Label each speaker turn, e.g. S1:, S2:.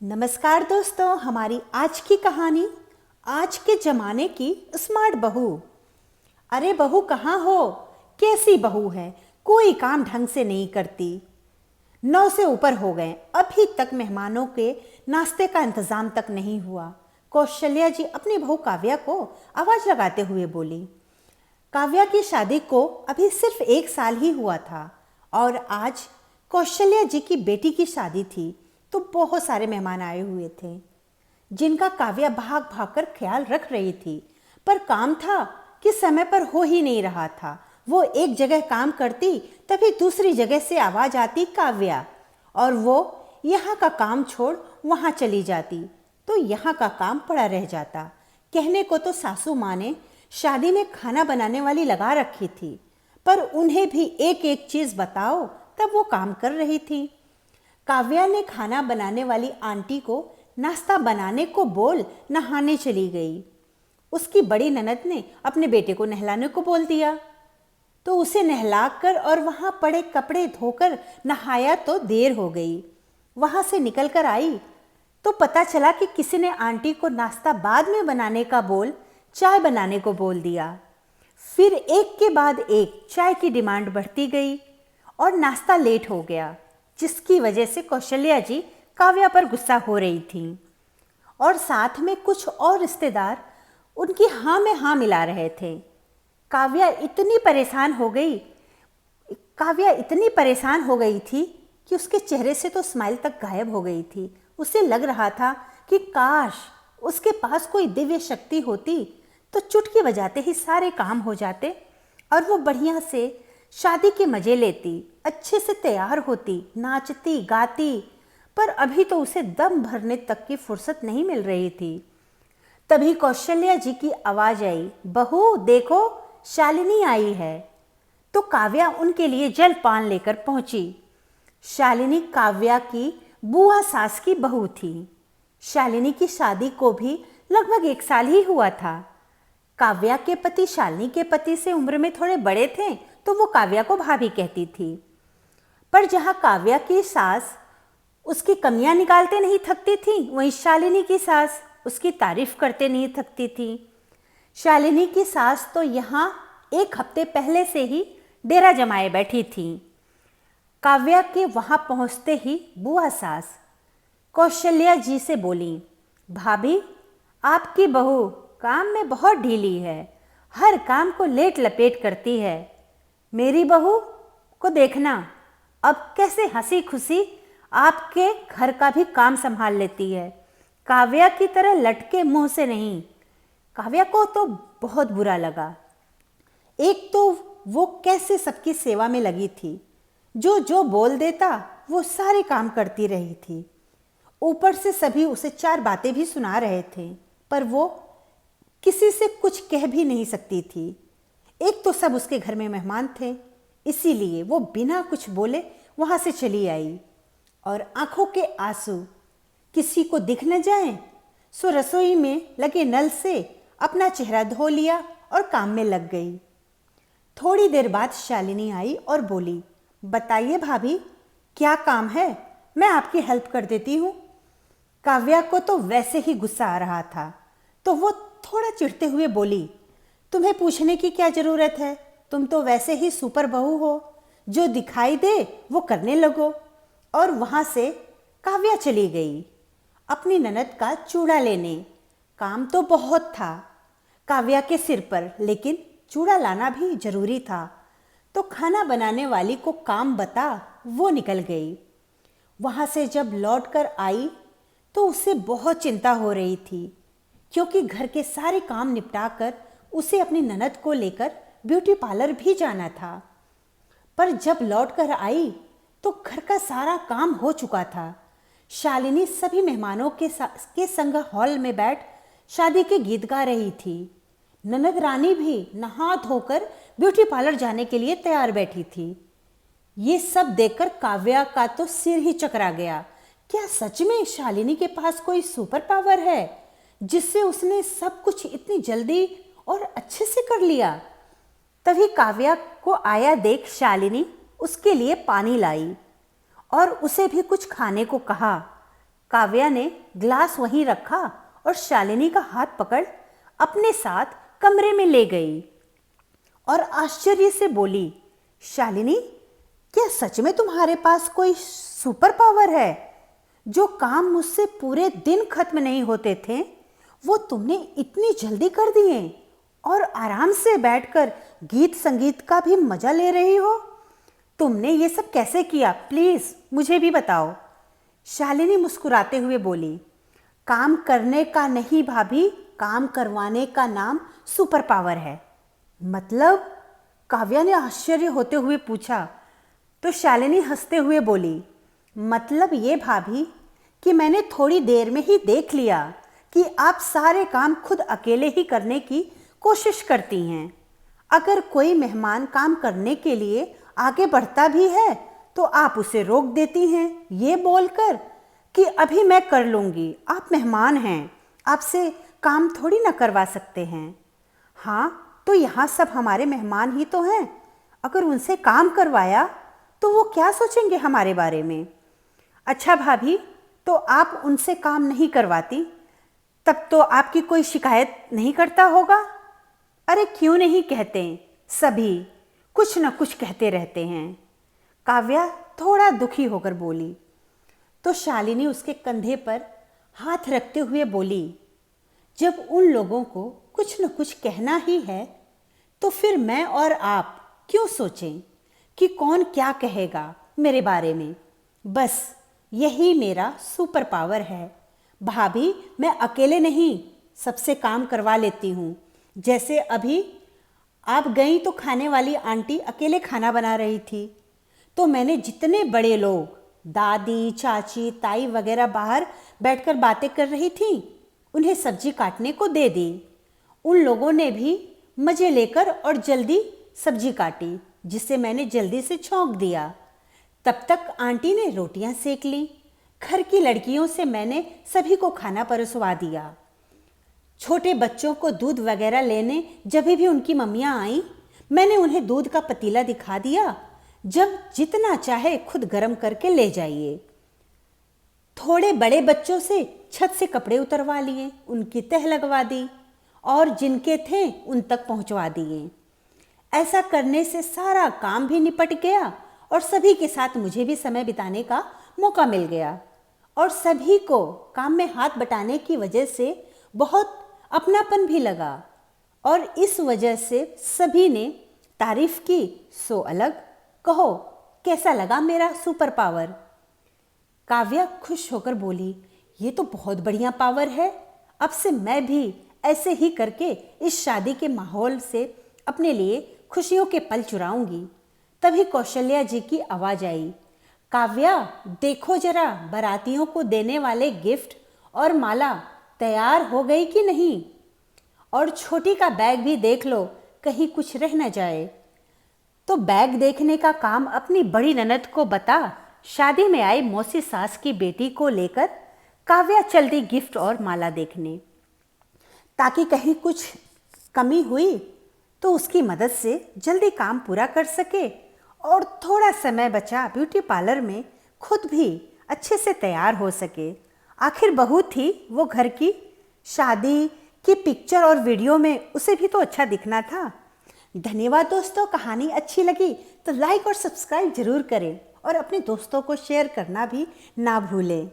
S1: नमस्कार दोस्तों, हमारी आज की कहानी आज के जमाने की स्मार्ट बहू। अरे बहू कहाँ हो? कैसी बहू है? कोई काम ढंग से नहीं करती। 9 से ऊपर हो गए, अभी तक मेहमानों के नाश्ते का इंतजाम तक नहीं हुआ। कौशल्या जी अपनी बहू काव्या को आवाज लगाते हुए बोली। काव्या की शादी को अभी सिर्फ 1 साल ही हुआ था और आज कौशल्या जी की बेटी की शादी थी, तो बहुत सारे मेहमान आए हुए थे जिनका काव्या भाग भाग कर ख्याल रख रही थी। पर काम था कि समय पर हो ही नहीं रहा था। वो एक जगह काम करती, तभी दूसरी जगह से आवाज आती काव्या, और वो यहाँ का काम छोड़ वहाँ चली जाती, तो यहाँ का काम पड़ा रह जाता। कहने को तो सासू माँ ने शादी में खाना बनाने वाली लगा रखी थी, पर उन्हें भी एक एक चीज बताओ तब वो काम कर रही थी। काव्या ने खाना बनाने वाली आंटी को नाश्ता बनाने को बोल नहाने चली गई। उसकी बड़ी ननद ने अपने बेटे को नहलाने को बोल दिया, तो उसे नहलाकर और वहां पड़े कपड़े धोकर नहाया तो देर हो गई। वहां से निकल कर आई तो पता चला कि किसी ने आंटी को नाश्ता बाद में बनाने का बोल चाय बनाने को बोल दिया। फिर एक के बाद एक चाय की डिमांड बढ़ती गई और नाश्ता लेट हो गया, जिसकी वजह से कौशल्या जी काव्या पर गुस्सा हो रही थी और साथ में कुछ और रिश्तेदार उनकी हाँ में हाँ मिला रहे थे। काव्या इतनी परेशान हो गई थी कि उसके चेहरे से तो स्माइल तक गायब हो गई थी। उसे लग रहा था कि काश उसके पास कोई दिव्य शक्ति होती तो चुटकी बजाते ही सारे काम हो जाते और वो बढ़िया से शादी के मजे लेती, अच्छे से तैयार होती, नाचती गाती। पर अभी तो उसे दम भरने तक की फुर्सत नहीं मिल रही थी। तभी कौशल्या जी की आवाज आई, बहू देखो शालिनी आई है। तो काव्या उनके लिए जलपान लेकर पहुंची। शालिनी काव्या की बुआ सास की बहू थी। शालिनी की शादी को भी लगभग 1 साल ही हुआ था। काव्या के पति शालिनी के पति से उम्र में थोड़े बड़े थे, तो वो काव्या को भाभी कहती थी। पर जहां काव्या की सास उसकी कमियां निकालते नहीं थकती थी, वहीं शालिनी की सास उसकी तारीफ करते नहीं थकती थी। शालिनी की सास तो यहाँ 1 हफ्ते पहले से ही डेरा जमाए बैठी थी। काव्या के वहां पहुंचते ही बुआ सास कौशल्या जी से बोली, भाभी आपकी बहू काम में बहुत ढीली है, हर काम को लेट लपेट करती है। मेरी बहू को देखना अब कैसे हंसी खुशी आपके घर का भी काम संभाल लेती है, काव्या की तरह लटके मुंह से नहीं। काव्या को तो बहुत बुरा लगा। एक तो वो कैसे सबकी सेवा में लगी थी, जो जो बोल देता वो सारे काम करती रही थी। ऊपर से सभी उसे 4 बातें भी सुना रहे थे, पर वो किसी से कुछ कह भी नहीं सकती थी। एक तो सब उसके घर में मेहमान थे, इसीलिए वो बिना कुछ बोले वहां से चली आई और आंखों के आंसू किसी को दिख न जाए, सो रसोई में लगे नल से अपना चेहरा धो लिया और काम में लग गई। थोड़ी देर बाद शालिनी आई और बोली, बताइए भाभी क्या काम है, मैं आपकी हेल्प कर देती हूँ। काव्या को तो वैसे ही गुस्सा आ रहा था, तो वो थोड़ा चिढ़ते हुए बोली, तुम्हें पूछने की क्या जरूरत है, तुम तो वैसे ही सुपर बहू हो, जो दिखाई दे वो करने लगो। और वहां से काव्या चली गई अपनी ननद का चूड़ा लेने। काम तो बहुत था काव्या के सिर पर, लेकिन चूड़ा लाना भी जरूरी था, तो खाना बनाने वाली को काम बता वो निकल गई। वहां से जब लौट कर आई तो उसे बहुत चिंता हो रही थी, क्योंकि घर के सारे काम निपटाकर उसे अपनी ननद को लेकर ब्यूटी पार्लर भी जाना था। पर जब लौट कर आई तो घर का सारा काम हो चुका था। शालिनी सभी मेहमानों के संग हॉल में बैठ शादी के गीत गा रही थी। ननद रानी भी नहा धोकर ब्यूटी पार्लर जाने के लिए तैयार बैठी थी। ये सब देखकर काव्या का तो सिर ही चकरा गया। क्या सच में शालिनी के पास कोई सुपर पावर है, जिससे उसने सब कुछ इतनी जल्दी और अच्छे से कर लिया? तभी काव्या को आया देख शालिनी उसके लिए पानी लाई और उसे भी कुछ खाने को कहा। काव्या ने ग्लास वहीं रखा और शालिनी का हाथ पकड़ अपने साथ कमरे में ले गई और आश्चर्य से बोली, शालिनी, क्या सच में तुम्हारे पास कोई सुपर पावर है? जो काम मुझसे पूरे दिन खत्म नहीं होते थे वो तुमने इतनी जल्दी कर दिए और आराम से बैठकर गीत संगीत का भी मजा ले रही हो। तुमने ये सब कैसे किया? प्लीज मुझे भी बताओ। शालिनी मुस्कुराते हुए बोली, काम करने का नहीं भाभी, काम करवाने का नाम सुपर पावर है। मतलब? काव्या ने आश्चर्य होते हुए पूछा। तो शालिनी हंसते हुए बोली, मतलब ये भाभी कि मैंने थोड़ी देर में ही देख लिया कि आप सारे काम खुद अकेले ही करने की कोशिश करती हैं। अगर कोई मेहमान काम करने के लिए आगे बढ़ता भी है तो आप उसे रोक देती हैं, ये बोलकर कि अभी मैं कर लूँगी, आप मेहमान हैं, आपसे काम थोड़ी ना करवा सकते हैं। हाँ, तो यहाँ सब हमारे मेहमान ही तो हैं। अगर उनसे काम करवाया तो वो क्या सोचेंगे हमारे बारे में? अच्छा भाभी, तो आप उनसे काम नहीं करवाती, तब तो आपकी कोई शिकायत नहीं करता होगा? अरे क्यों नहीं कहते, सभी कुछ न कुछ कहते रहते हैं। काव्या थोड़ा दुखी होकर बोली। तो शालिनी उसके कंधे पर हाथ रखते हुए बोली, जब उन लोगों को कुछ न कुछ कहना ही है तो फिर मैं और आप क्यों सोचें कि कौन क्या कहेगा मेरे बारे में। बस यही मेरा सुपर पावर है भाभी। मैं अकेले नहीं, सबसे काम करवा लेती हूँ। जैसे अभी आप गई तो खाने वाली आंटी अकेले खाना बना रही थी, तो मैंने जितने बड़े लोग, दादी, चाची, ताई वगैरह बाहर बैठकर बातें कर रही थी, उन्हें सब्जी काटने को दे दी। उन लोगों ने भी मज़े लेकर और जल्दी सब्जी काटी, जिसे मैंने जल्दी से छौंक दिया। तब तक आंटी ने रोटियां सेक ली। घर की लड़कियों से मैंने सभी को खाना परोसवा दिया। छोटे बच्चों को दूध वगैरह लेने जब भी उनकी मम्मियाँ आईं, मैंने उन्हें दूध का पतीला दिखा दिया, जब जितना चाहे खुद गर्म करके ले जाइए। थोड़े बड़े बच्चों से छत से कपड़े उतरवा लिए, उनकी तह लगवा दी और जिनके थे उन तक पहुंचवा दिए। ऐसा करने से सारा काम भी निपट गया और सभी के साथ मुझे भी समय बिताने का मौका मिल गया और सभी को काम में हाथ बटाने की वजह से बहुत अपनापन भी लगा और इस वजह से सभी ने तारीफ की। सो अलग, कहो कैसा लगा मेरा सुपर पावर? काव्या खुश होकर बोली, ये तो बहुत बढ़िया पावर है। अब से मैं भी ऐसे ही करके इस शादी के माहौल से अपने लिए खुशियों के पल चुराऊंगी। तभी कौशल्या जी की आवाज आई, काव्या देखो जरा, बारातियों को देने वाले गिफ्ट और माला तैयार हो गई कि नहीं? और छोटी का बैग भी देख लो, कहीं कुछ रह न जाए। तो बैग देखने का काम अपनी बड़ी ननद को बता शादी में आई मौसी सास की बेटी को लेकर काव्या चल दी गिफ्ट और माला देखने, ताकि कहीं कुछ कमी हुई तो उसकी मदद से जल्दी काम पूरा कर सके और थोड़ा समय बचा ब्यूटी पार्लर में खुद भी अच्छे से तैयार हो सके। आखिर बहू थी वो घर की, शादी की पिक्चर और वीडियो में उसे भी तो अच्छा दिखना था। धन्यवाद दोस्तों, कहानी अच्छी लगी तो लाइक और सब्सक्राइब जरूर करें और अपने दोस्तों को शेयर करना भी ना भूलें।